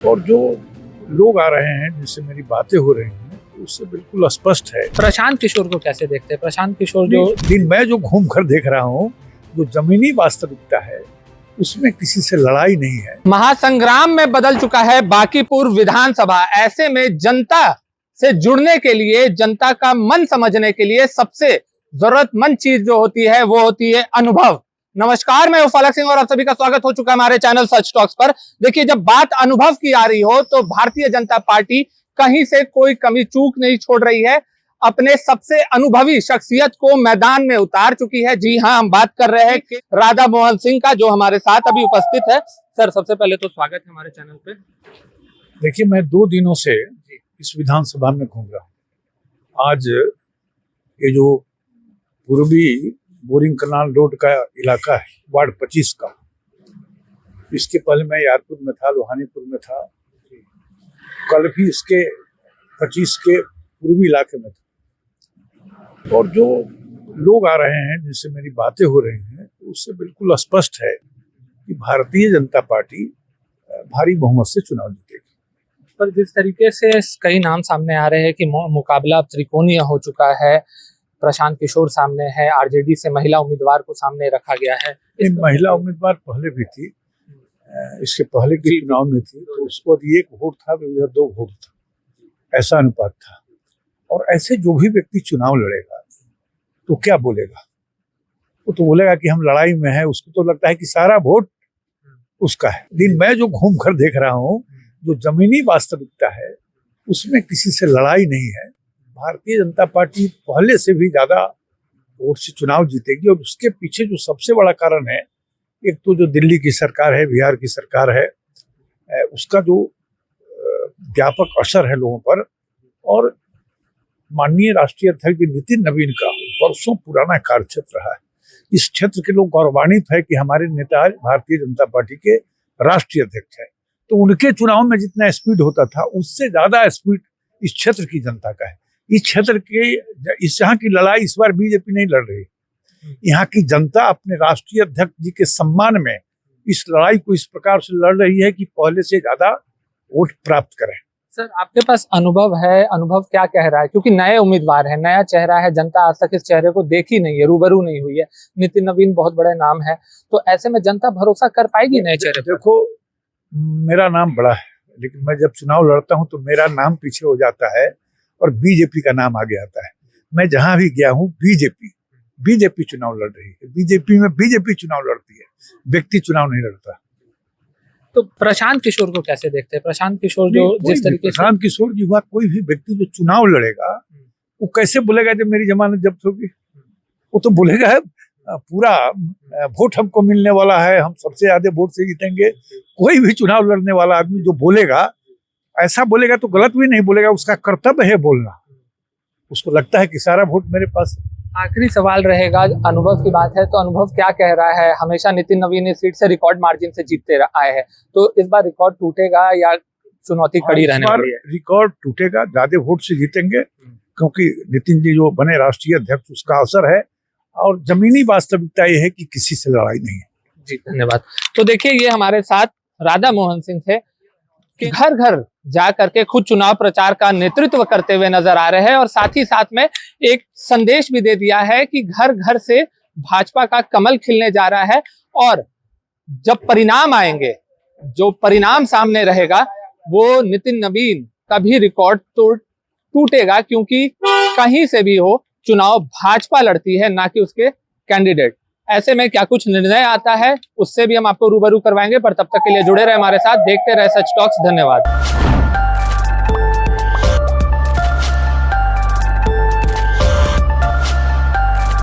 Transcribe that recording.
और जो लोग आ रहे हैं जिनसे मेरी बातें हो रही हैं उससे बिल्कुल स्पष्ट है। प्रशांत किशोर को कैसे देखते हैं? प्रशांत किशोर जो दिन मैं जो घूम कर देख रहा हूँ, जो जमीनी वास्तविकता है उसमें किसी से लड़ाई नहीं है। महासंग्राम में बदल चुका है बांकीपुर विधानसभा। ऐसे में जनता से जुड़ने के लिए, जनता का मन समझने के लिए सबसे जरूरतमंद चीज जो होती है वो होती है अनुभव। नमस्कार, मैं उफालक सिंह और आप सभी का स्वागत हो चुका है हमारे चैनल सच टॉक्स पर। देखिए, जब बात अनुभव की आ रही हो तो भारतीय जनता पार्टी कहीं से कोई कमी चूक नहीं छोड़ रही है। अपने सबसे अनुभवी शख्सियत को मैदान में उतार चुकी है। जी हाँ, हम बात कर रहे हैं कि राधा मोहन सिंह का, जो हमारे साथ अभी उपस्थित है। सर, सबसे पहले तो स्वागत है हमारे चैनल पे। देखिए, मैं 2 दिनों से इस विधानसभा में घूम रहा हूँ। आज ये जो पूर्वी बोरिंग कनाल रोड का इलाका है, वार्ड 25 का, इसके पहले मैं यारपुर में था, लोहानीपुर में था, कल भी इसके 25 के पूर्वी इलाके में था। और जो लोग आ रहे हैं जिनसे मेरी बातें हो रही हैं उससे बिल्कुल स्पष्ट है कि भारतीय जनता पार्टी भारी बहुमत से चुनाव जीतेगी। पर जिस तरीके से कई नाम सामने आ रहे हैं कि मुकाबला अब त्रिकोणीय हो चुका है, प्रशांत किशोर सामने है, आरजेडी से महिला उम्मीदवार को सामने रखा गया है। महिला उम्मीदवार पहले भी थी, इसके पहले के चुनाव में थी, तो उसको 1 वोट था तो इधर 2 वोट था, ऐसा अनुपात था। और ऐसे जो भी व्यक्ति चुनाव लड़ेगा तो क्या बोलेगा? वो तो बोलेगा कि हम लड़ाई में है। उसको तो लगता है कि सारा वोट उसका है। दिन मैं जो घूम कर देख रहा हूँ, जो जमीनी वास्तविकता है उसमें किसी से लड़ाई नहीं है। भारतीय जनता पार्टी पहले से भी ज्यादा वोट से चुनाव जीतेगी। और उसके पीछे जो सबसे बड़ा कारण है, एक तो जो दिल्ली की सरकार है, बिहार की सरकार है, उसका जो व्यापक असर है लोगों पर, और माननीय राष्ट्रीय अध्यक्ष नितिन नवीन का वर्षों पुराना कार्य क्षेत्र रहा है। इस क्षेत्र के लोग गौरवान्वित है कि हमारे नेता भारतीय जनता पार्टी के राष्ट्रीय अध्यक्ष है। तो उनके चुनाव में जितना स्पीड होता था उससे ज्यादा स्पीड इस क्षेत्र की जनता का है। इस क्षेत्र के यहाँ की लड़ाई इस बार बीजेपी नहीं लड़ रही। यहाँ की जनता अपने राष्ट्रीय अध्यक्ष जी के सम्मान में इस लड़ाई को इस प्रकार से लड़ रही है कि पहले से ज्यादा वोट प्राप्त करें। सर, आपके पास अनुभव है, अनुभव क्या कह रहा है? क्योंकि नए उम्मीदवार है, नया चेहरा है, जनता आज तक इस चेहरे को देखी नहीं है, रूबरू नहीं हुई है। नितिन नवीन बहुत बड़े नाम है, तो ऐसे में जनता भरोसा कर पाएगी नए चेहरे पर? देखो, मेरा नाम बड़ा है, लेकिन मैं जब चुनाव लड़ता हूं तो मेरा नाम पीछे हो जाता है और बीजेपी का नाम आगे आता है। मैं जहां भी गया हूं, बीजेपी चुनाव लड़ रही है। बीजेपी में बीजेपी चुनाव लड़ती है, व्यक्ति चुनाव नहीं लड़ता। तो प्रशांत किशोर को कैसे देखते हैं? प्रशांत किशोर जो जिस तरीके से, प्रशांत किशोर जी हुआ, कोई भी व्यक्ति जो चुनाव लड़ेगा वो कैसे बोलेगा जब मेरी जमानत जब्त होगी? वो तो बोलेगा पूरा वोट हमको मिलने वाला है, हम सबसे ज्यादा वोट से जीतेंगे। कोई भी चुनाव लड़ने वाला आदमी जो बोलेगा, ऐसा बोलेगा तो गलत भी नहीं बोलेगा, उसका कर्तव्य है बोलना। उसको लगता है कि सारा वोट मेरे पास। आखिरी सवाल रहेगा, अनुभव की बात है तो अनुभव क्या कह रहा है? हमेशा नितिन नवीन इस सीट से रिकॉर्ड मार्जिन से जीतते आए हैं, तो इस बार रिकॉर्ड टूटेगा या चुनौती कड़ी रहने वाली है? रिकॉर्ड टूटेगा, ज्यादा वोट से जीतेंगे, क्योंकि नितिन जी जो बने राष्ट्रीय अध्यक्ष उसका असर है। और जमीनी वास्तविकता ये है कि किसी से लड़ाई नहीं है। जी, धन्यवाद। तो देखिए, ये हमारे साथ राधा मोहन सिंह थे कि घर घर जा करके खुद चुनाव प्रचार का नेतृत्व करते हुए नजर आ रहे हैं, और साथ ही साथ में एक संदेश भी दे दिया है कि घर घर से भाजपा का कमल खिलने जा रहा है। और जब परिणाम आएंगे, जो परिणाम सामने रहेगा, वो नितिन नवीन का भी रिकॉर्ड टूटेगा, क्योंकि कहीं से भी हो चुनाव भाजपा लड़ती है, ना कि उसके कैंडिडेट। ऐसे में क्या कुछ निर्णय आता है उससे भी हम आपको रूबरू करवाएंगे, पर तब तक के लिए जुड़े रहे हमारे साथ, देखते रहे सच टॉक्स। धन्यवाद।